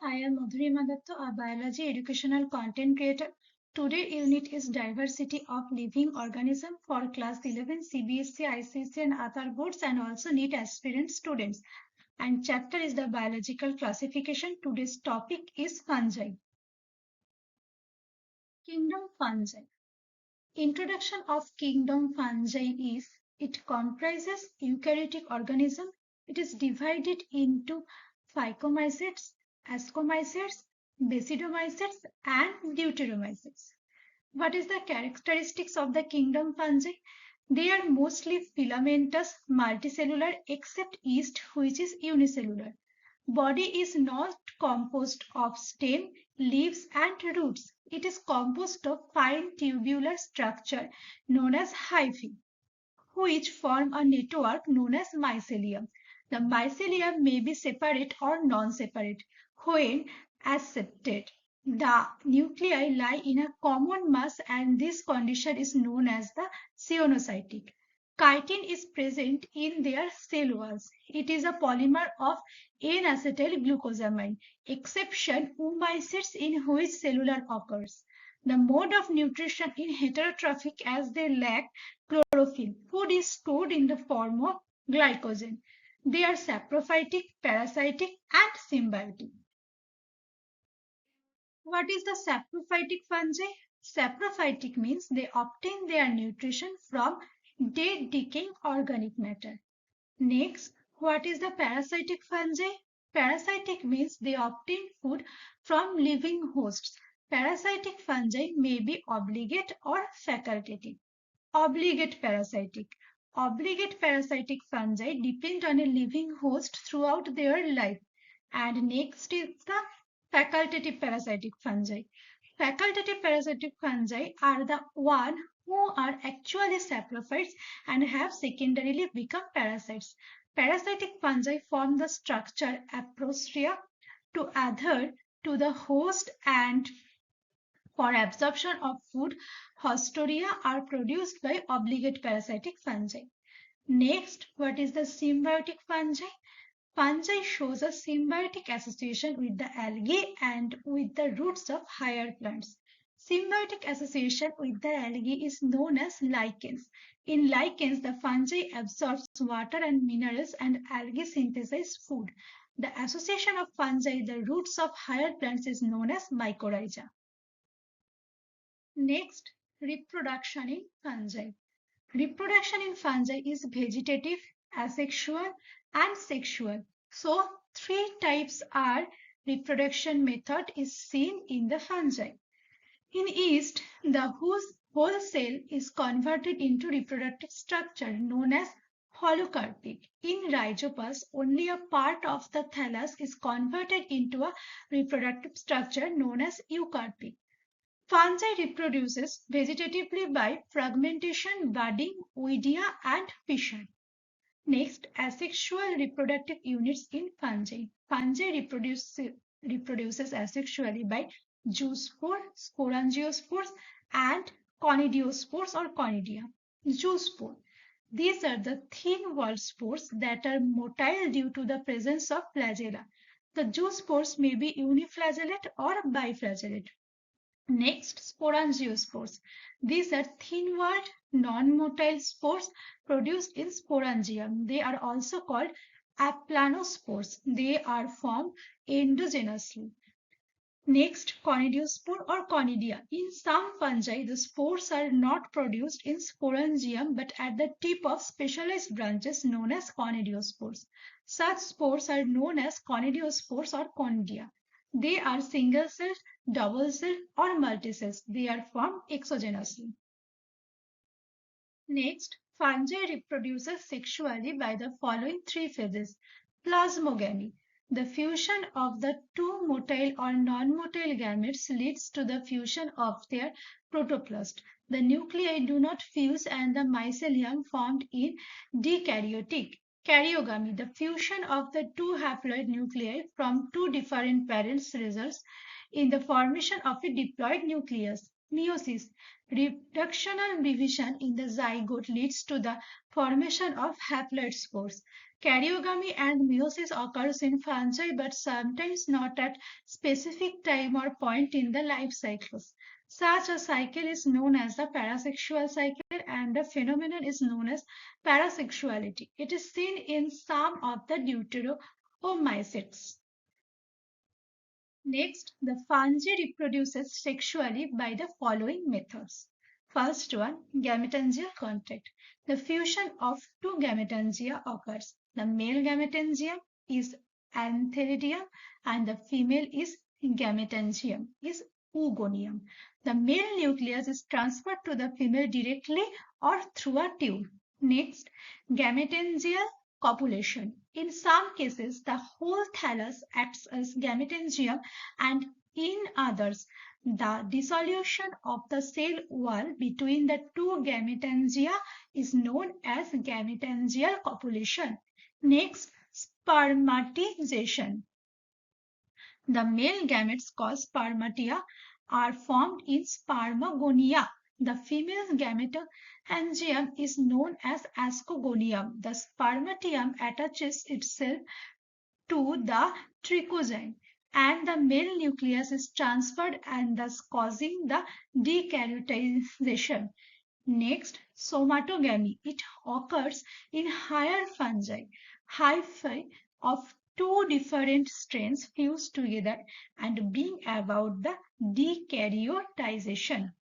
I am Madhuri Madatto, a biology educational content creator. Today unit is diversity of living organism for class 11 CBSE, ICSE and other boards and also NEET aspirant students. And chapter is the biological classification. Today's topic is fungi. Kingdom fungi. Introduction of kingdom fungi is it comprises eukaryotic organism. It is divided into phycomycetes, ascomycetes, basidiomycetes, and deuteromycetes. What is the characteristics of the kingdom fungi? They are mostly filamentous, multicellular, except yeast, which is unicellular. Body is not composed of stem, leaves and roots. It is composed of fine tubular structure known as hyphae, which form a network known as mycelium. The mycelium may be separate or non-separate. When accepted, the nuclei lie in a common mass and this condition is known as the cyanocystic. Chitin is present in their cell walls. It is a polymer of N-acetyl glucosamine, exception oomycetes in which cellular occurs. The mode of nutrition in heterotrophic as they lack chlorophyll. Food is stored in the form of glycogen. They are saprophytic, parasitic, and symbiotic. What is the saprophytic fungi? Saprophytic means they obtain their nutrition from dead decaying organic matter. Next, what is the parasitic fungi? Parasitic means they obtain food from living hosts. Parasitic fungi may be obligate or facultative. Obligate parasitic. Obligate parasitic fungi depend on a living host throughout their life. And next is the facultative parasitic fungi. Facultative parasitic fungi are the one who are actually saprophytes and have secondarily become parasites. Parasitic fungi form the structure apostria to adhere to the host and for absorption of food, hostoria are produced by obligate parasitic fungi. Next, what is the symbiotic fungi? Fungi shows a symbiotic association with the algae and with the roots of higher plants. Symbiotic association with the algae is known as lichens. In lichens, the fungi absorbs water and minerals and algae synthesize food. The association of fungi, the roots of higher plants is known as mycorrhiza. Next, reproduction in fungi. Reproduction in fungi is vegetative, asexual, and sexual. So, three types are reproduction method is seen in the fungi. In yeast, the whole cell is converted into reproductive structure known as holocarpic. In rhizopus, only a part of the thallus is converted into a reproductive structure known as eucarpic. Fungi reproduces vegetatively by fragmentation, budding, oidia, and fission. Next, asexual reproductive units in fungi. Fungi reproduces asexually by zoospore, sporangiospores, and conidiospores or conidia. Zoospore. These are the thin-walled spores that are motile due to the presence of flagella. The zoospores may be uniflagellate or biflagellate. Next, sporangiospores. These are thin-walled, non-motile spores produced in sporangium. They are also called aplanospores. They are formed endogenously. Next, conidiospore or conidia. In some fungi, the spores are not produced in sporangium but at the tip of specialized branches known as conidiospores. Such spores are known as conidiospores or conidia. They are single-celled, double-celled, or multicells. They are formed exogenously. Next, fungi reproduces sexually by the following three phases. Plasmogamy. The fusion of the two motile or non-motile gametes leads to the fusion of their protoplast. The nuclei do not fuse and the mycelium formed in dikaryotic. Karyogamy. The fusion of the two haploid nuclei from two different parents results in the formation of a diploid nucleus. Meiosis. Reductional division in the zygote leads to the formation of haploid spores. Karyogamy and meiosis occurs in fungi, but sometimes not at specific time or point in the life cycles. Such a cycle is known as the parasexual cycle, and the phenomenon is known as parasexuality. It is seen in some of the deuteromycetes. Next, the fungi reproduces sexually by the following methods. First one, gametangial contact. The fusion of two gametangia occurs. The male gametangium is antheridium and the female is gametangium, is oogonium. The male nucleus is transferred to the female directly or through a tube. Next, gametangial copulation. In some cases, the whole thallus acts as gametangium, and in others, the dissolution of the cell wall between the two gametangia is known as gametangial copulation. Next, spermatization. The male gametes called spermatia are formed in spermagonia. The female gametangium is known as ascogonium. The spermatium attaches itself to the trichozyme, and the male nucleus is transferred and thus causing the dekaryoticization. Next, somatogamy. It occurs in higher fungi. Hyphae of two different strains fuse together and bring about the dekaryoticization.